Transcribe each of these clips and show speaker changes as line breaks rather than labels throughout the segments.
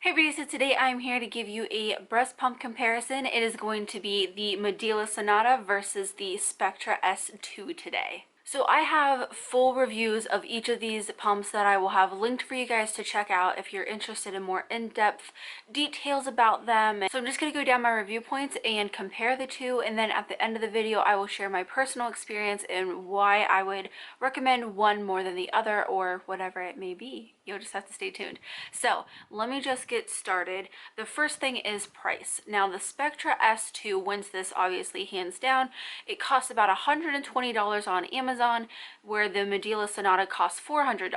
Hey beauty, so today I'm here to give you a breast pump comparison. It is going to be the Medela Sonata versus the Spectra S2 today. So I have full reviews of each of these pumps that I will have linked for you guys to check out if you're interested in more in-depth details about them. So I'm just going to go down my review points and compare the two, and then at the end of the video I will share my personal experience and why I would recommend one more than the other, or whatever it may be. You'll just have to stay tuned. So let me just get started. The first thing is price. Now the Spectra S2 wins this obviously hands down. It costs about $120 on Amazon, where the Medela Sonata costs $400.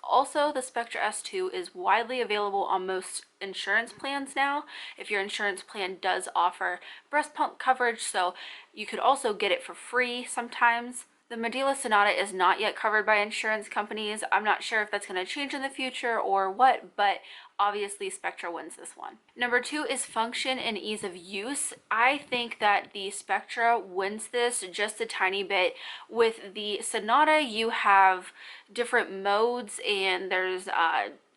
Also, the Spectra S2 is widely available on most insurance plans now, if your insurance plan does offer breast pump coverage, so you could also get it for free sometimes. The Medela Sonata is not yet covered by insurance companies. I'm not sure if that's going to change in the future or what, but obviously Spectra wins this one. Number two is function and ease of use. I think that the Spectra wins this just a tiny bit. With the Sonata, you have different modes, and there's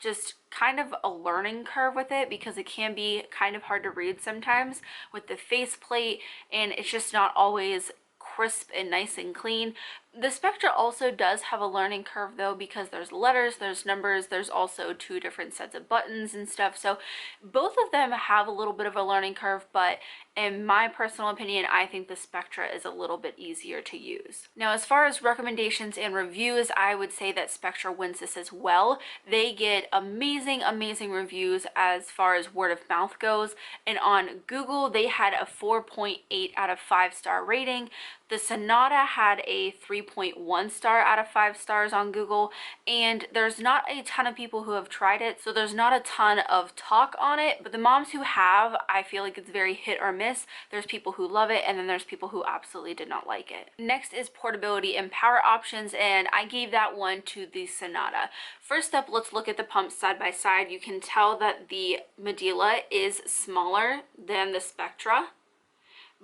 just kind of a learning curve with it because it can be kind of hard to read sometimes with the faceplate, and it's just not always crisp and nice and clean. The Spectra also does have a learning curve though, because there's letters, there's numbers, there's also two different sets of buttons and stuff, so both of them have a little bit of a learning curve, but in my personal opinion I think the Spectra is a little bit easier to use. Now as far as recommendations and reviews, I would say that Spectra wins this as well. They get amazing reviews as far as word of mouth goes, and on Google they had a 4.8 out of 5-star rating. The Sonata had a 3.1 star out of 5 stars on Google, and there's not a ton of people who have tried it, so there's not a ton of talk on it, but the moms who have, I feel like it's very hit or miss. There's people who love it, and then there's people who absolutely did not like it. Next is portability and power options, and I gave that one to the Sonata. First up, let's look at the pumps side by side. You can tell that the Medela is smaller than the Spectra,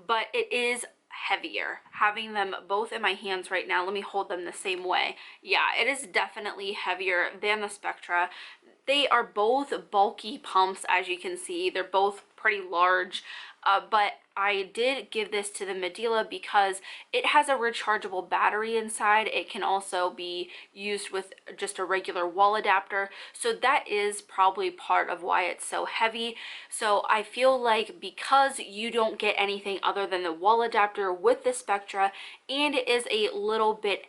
but it is heavier. Having them both in my hands right now, let me hold them the same way. Yeah, it is definitely heavier than the Spectra. They are both bulky pumps, as you can see. They're both pretty large, but I did give this to the Medela because it has a rechargeable battery inside. It can also be used with just a regular wall adapter, so that is probably part of why it's so heavy. So I feel like because you don't get anything other than the wall adapter with the Spectra, and it is a little bit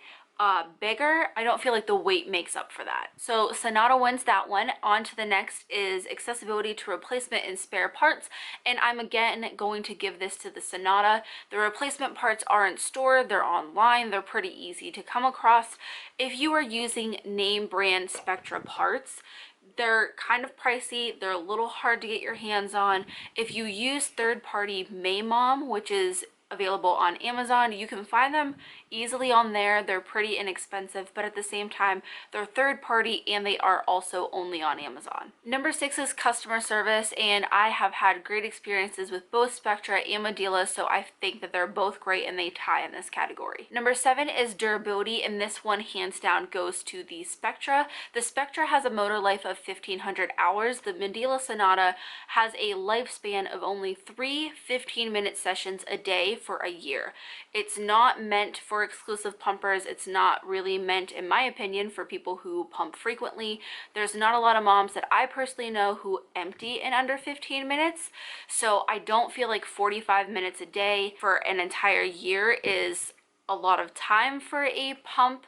bigger, I don't feel like the weight makes up for that. So Sonata wins that one. On to the next is accessibility to replacement and spare parts, and I'm again going to give this to the Sonata. The replacement parts are in store, they're online, they're pretty easy to come across. If you are using name brand Spectra parts, they're kind of pricey, they're a little hard to get your hands on. If you use third-party Mom, which is available on Amazon, you can find them easily on there. They're pretty inexpensive, but at the same time they're third party and they are also only on Amazon. Number 6 is customer service, and I have had great experiences with both Spectra and Medela, so I think that they're both great and they tie in this category. Number 7 is durability, and this one hands down goes to the Spectra. The Spectra has a motor life of 1500 hours. The Medela Sonata has a lifespan of only 3 15-minute sessions a day for a year. It's not meant for exclusive pumpers. It's not really meant, in my opinion, for people who pump frequently. There's not a lot of moms that I personally know who empty in under 15 minutes, so I don't feel like 45 minutes a day for an entire year is a lot of time for a pump.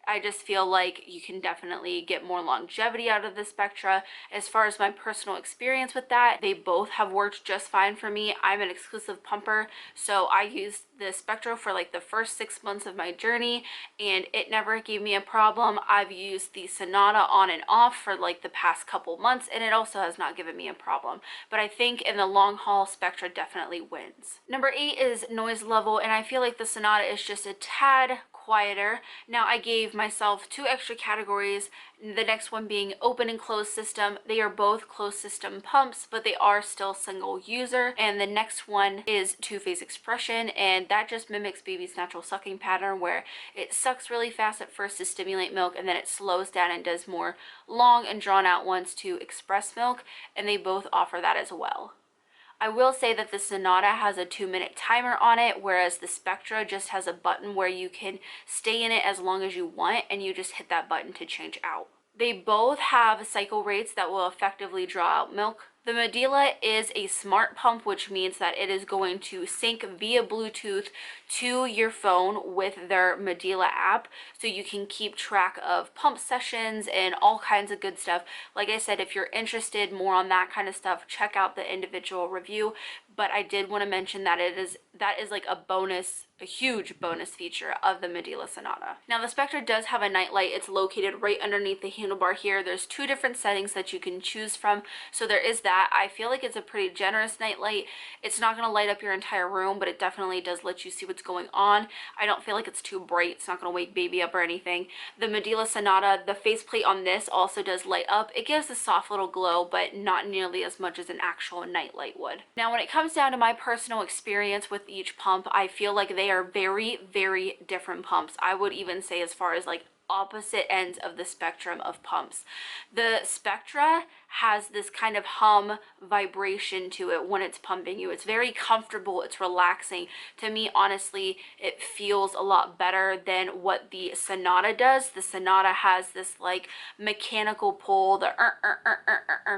I just feel like you can definitely get more longevity out of the Spectra. As far as my personal experience with that, they both have worked just fine for me. I'm an exclusive pumper, so I used the Spectra for like the first 6 months of my journey and it never gave me a problem. I've used the Sonata on and off for like the past couple months and it also has not given me a problem. But I think in the long haul, Spectra definitely wins. Number 8 is noise level, and I feel like the Sonata is just a tad quieter. Now I gave myself 2 extra categories, the next one being open and closed system. They are both closed system pumps, but they are still single user. And the next one is two-phase expression, and that just mimics baby's natural sucking pattern, where it sucks really fast at first to stimulate milk, and then it slows down and does more long and drawn out ones to express milk, and they both offer that as well. I will say that the Sonata has a 2-minute timer on it, whereas the Spectra just has a button where you can stay in it as long as you want, and you just hit that button to change out. They both have cycle rates that will effectively draw out milk. The Medela is a smart pump, which means that it is going to sync via Bluetooth to your phone with their Medela app, so you can keep track of pump sessions and all kinds of good stuff. Like I said, if you're interested more on that kind of stuff, check out the individual review. But I did want to mention that that is like a bonus, a huge bonus feature of the Medela Sonata. Now the Spectra does have a night light. It's located right underneath the handlebar here. There's 2 different settings that you can choose from, so there is that. I feel like it's a pretty generous night light. It's not going to light up your entire room, but it definitely does let you see what's going on. I don't feel like it's too bright. It's not going to wake baby up or anything. The Medela Sonata, the faceplate on this also does light up. It gives a soft little glow, but not nearly as much as an actual night light would. Now when it comes down to my personal experience with each pump, I feel like they are very, very different pumps. I would even say as far as like opposite ends of the spectrum of pumps. The Spectra has this kind of hum vibration to it when it's pumping you. It's very comfortable, it's relaxing. To me, honestly, it feels a lot better than what the Sonata does. The Sonata has this like mechanical pull, the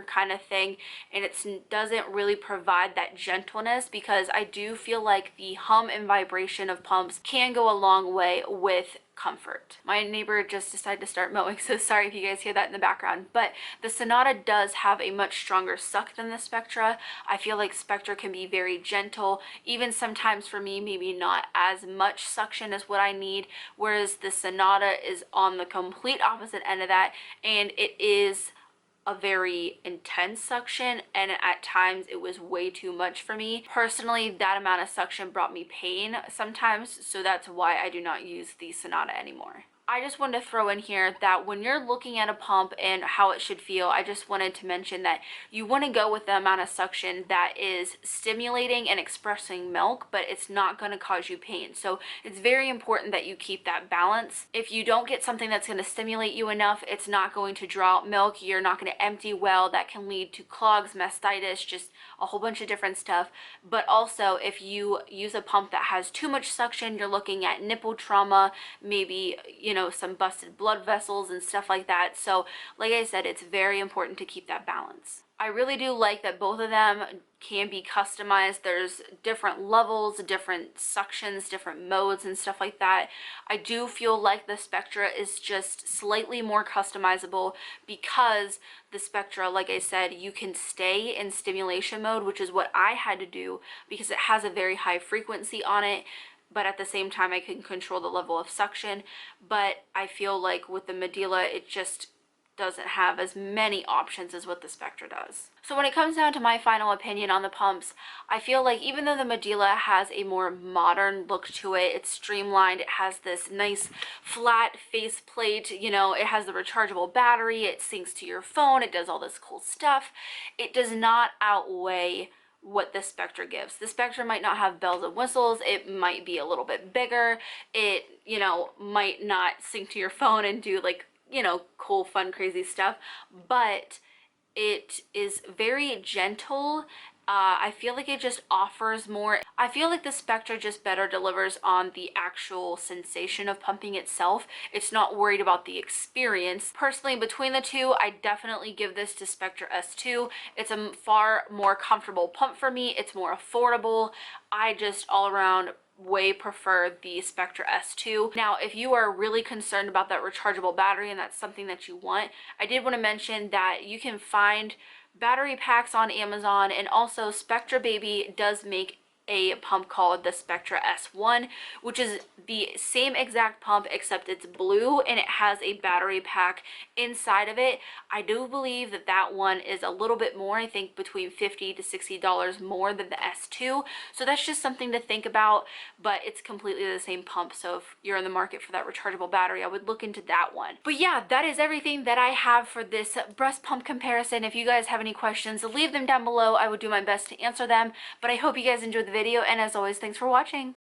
kind of thing, and it doesn't really provide that gentleness, because I do feel like the hum and vibration of pumps can go a long way with comfort. My neighbor just decided to start mowing, so sorry if you guys hear that in the background. But the Sonata does have a much stronger suck than the Spectra. I feel like Spectra can be very gentle, even sometimes for me maybe not as much suction as what I need, whereas the Sonata is on the complete opposite end of that, and it is a very intense suction, and at times it was way too much for me. Personally, that amount of suction brought me pain sometimes, so that's why I do not use the Sonata anymore. I just wanted to throw in here that when you're looking at a pump and how it should feel, I just wanted to mention that you want to go with the amount of suction that is stimulating and expressing milk, but it's not going to cause you pain. So it's very important that you keep that balance. If you don't get something that's going to stimulate you enough, it's not going to draw out milk. You're not going to empty well. That can lead to clogs, mastitis, just a whole bunch of different stuff. But also, if you use a pump that has too much suction, you're looking at nipple trauma, maybe, you know, some busted blood vessels and stuff like that. So like I said, it's very important to keep that balance. I really do like that both of them can be customized. There's different levels, different suctions, different modes and stuff like that. I do feel like the Spectra is just slightly more customizable, because the Spectra, like I said, you can stay in stimulation mode, which is what I had to do because it has a very high frequency on it. But at the same time, I can control the level of suction. But I feel like with the Medela, it just doesn't have as many options as what the Spectra does. So when it comes down to my final opinion on the pumps, I feel like even though the Medela has a more modern look to it, it's streamlined, it has this nice flat face plate, you know, it has the rechargeable battery, it syncs to your phone, it does all this cool stuff, it does not outweigh what the Spectra gives. The Spectra might not have bells and whistles, it might be a little bit bigger, it, you know, might not sync to your phone and do like, you know, cool, fun, crazy stuff, but it is very gentle. I feel like it just offers more. I feel like the Spectra just better delivers on the actual sensation of pumping itself. It's not worried about the experience. Personally, between the two, I definitely give this to Spectra S2. It's a far more comfortable pump for me. It's more affordable. I just all around way prefer the Spectra S2. Now, if you are really concerned about that rechargeable battery and that's something that you want, I did want to mention that you can find battery packs on Amazon, and also Spectra Baby does make a pump called the Spectra S1, which is the same exact pump except it's blue and it has a battery pack inside of it. I do believe that that one is a little bit more, I think between $50 to $60 more than the S2. So that's just something to think about, but it's completely the same pump. So if you're in the market for that rechargeable battery, I would look into that one. But yeah, that is everything that I have for this breast pump comparison. If you guys have any questions, leave them down below. I would do my best to answer them, but I hope you guys enjoyed the video, and as always, thanks for watching.